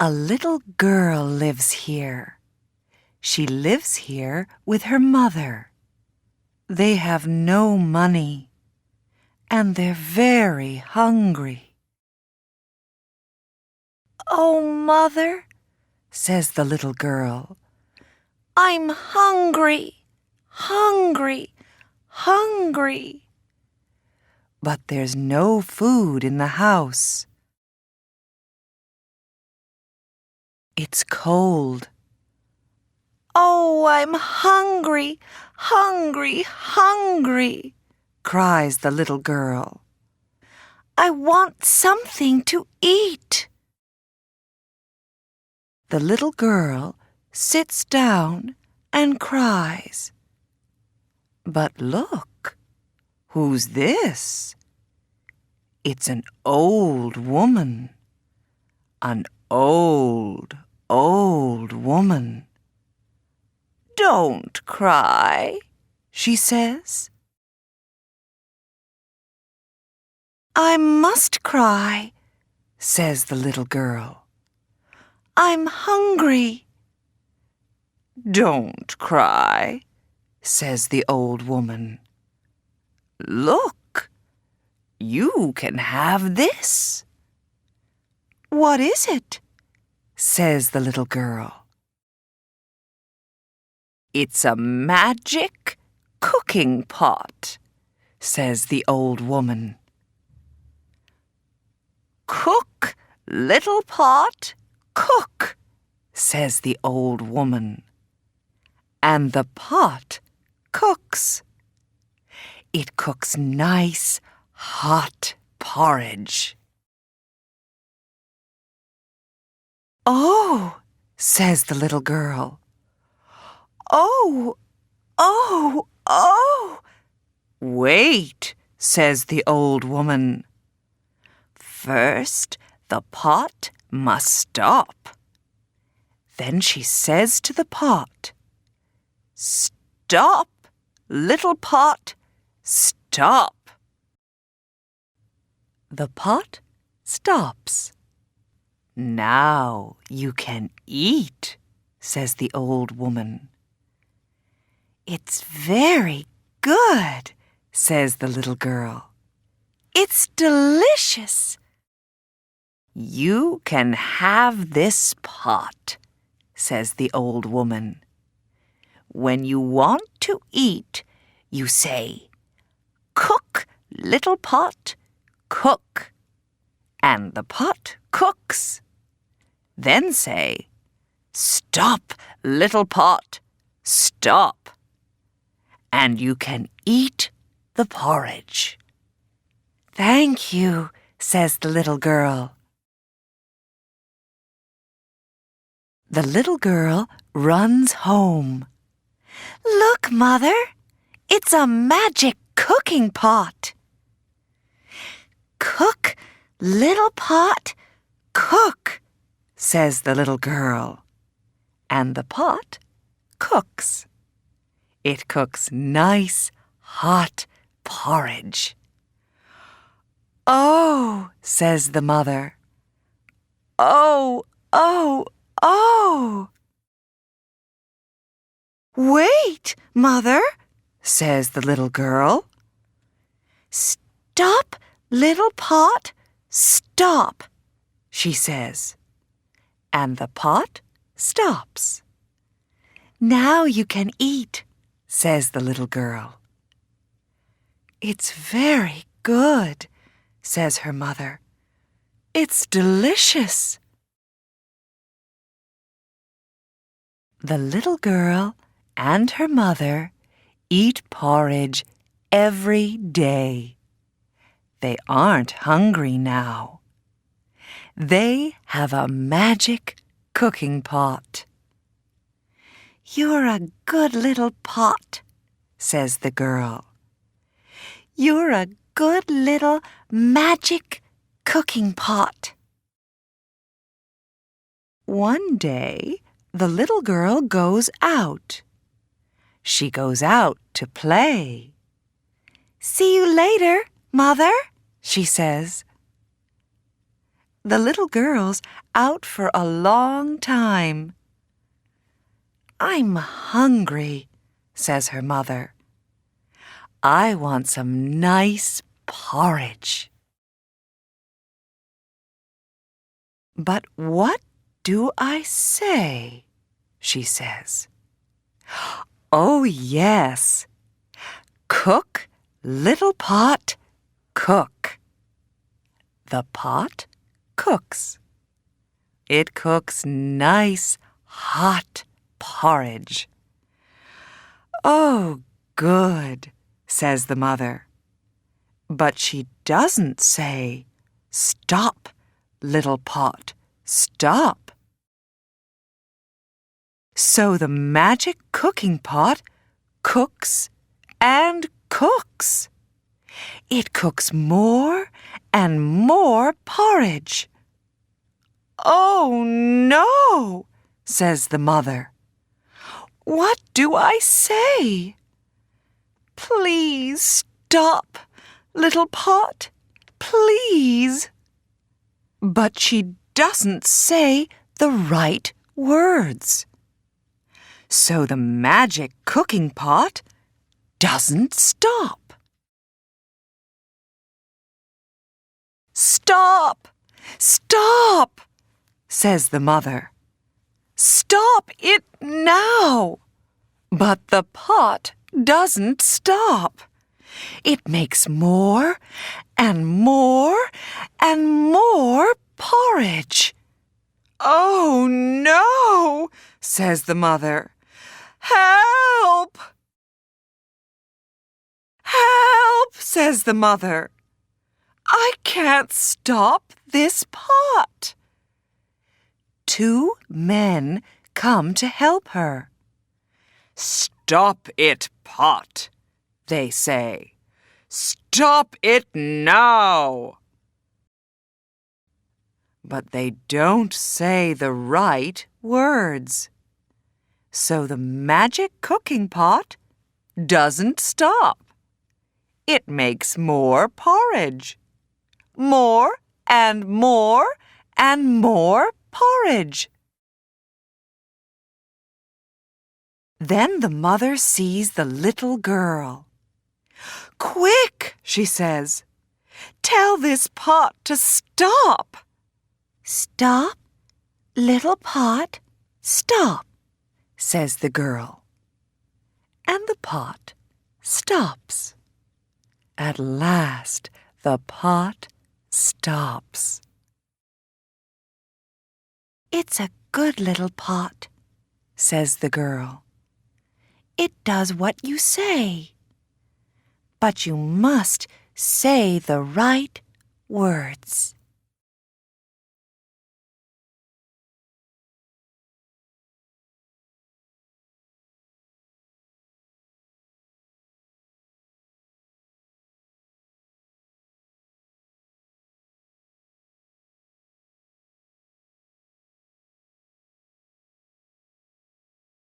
A little girl lives here. She lives here with her mother. They have no money, and they're very hungry. "Oh, Mother," says the little girl, "I'm hungry, hungry, hungry." But there's no food in the house. It's cold. "Oh, I'm hungry, hungry, hungry," cries the little girl. "I want something to eat." The little girl sits down and cries. But look, who's this? It's an old woman. An old, old woman. "Don't cry," she says. "I must cry," says the little girl. "I'm hungry." "Don't cry," says the old woman. "Look, you can have this." "What is it?" says the little girl. "It's a magic cooking pot," says the old woman. "Cook, little pot, cook," says the old woman. And the pot cooks. It cooks nice, hot porridge. "Oh," says the little girl. "Oh, oh, oh." "Wait," says the old woman. "First, the pot must stop." Then she says to the pot, "Stop, little pot, stop." The pot stops. "Now you can eat," says the old woman. "It's very good," says the little girl. "It's delicious." "You can have this pot," says the old woman. "When you want to eat, you say, 'Cook, little pot, cook,' and the pot cooks. Then say, 'Stop, little pot, stop,' and you can eat the porridge." "Thank you," says the little girl. The little girl runs home. "Look, Mother, it's a magic cooking pot." "Cook, little pot, cook," says the little girl. And the pot cooks. It cooks nice, hot porridge. "Oh," says the mother. "Oh, oh, oh." "Wait, Mother," says the little girl. "Stop, little pot, stop," she says. And the pot stops. "Now you can eat," says the little girl. "It's very good," says her mother. "It's delicious." The little girl and her mother eat porridge every day. They aren't hungry now. They have a magic cooking pot. "You're a good little pot," says the girl. "You're a good little magic cooking pot." One day, the little girl goes out. She goes out to play. "See you later, Mother," she says. the little girl's out for a long time. "I'm hungry," says her mother. "I want some nice porridge." "But what do I say?" she says. "Oh, yes. Cook, little pot, cook." The pot cooks. It cooks nice, hot porridge. "Oh, good," says the mother. But she doesn't say, "Stop, little pot, stop." So the magic cooking pot cooks and cooks. It cooks more and more porridge. "Oh, no," says the mother. "What do I say?" "Please stop, little pot, please." But she doesn't say the right words. So the magic cooking pot doesn't stop. "Stop! Stop!" says the mother. "Stop it now!" But the pot doesn't stop. It makes more and more and more porridge. "Oh, no," says the mother. "Help! Help!" says the mother. "I can't stop this pot." 2 men come to help her. "Stop it, pot," they say. "Stop it now." But they don't say the right words. So the magic cooking pot doesn't stop. It makes more porridge. More and more and more porridge. Then the mother sees the little girl. "Quick," she says. "Tell this pot to stop." "Stop, little pot, stop," says the girl. And the pot stops. At last, the pot stops. "It's a good little pot," says the girl. "It does what you say. But you must say the right words."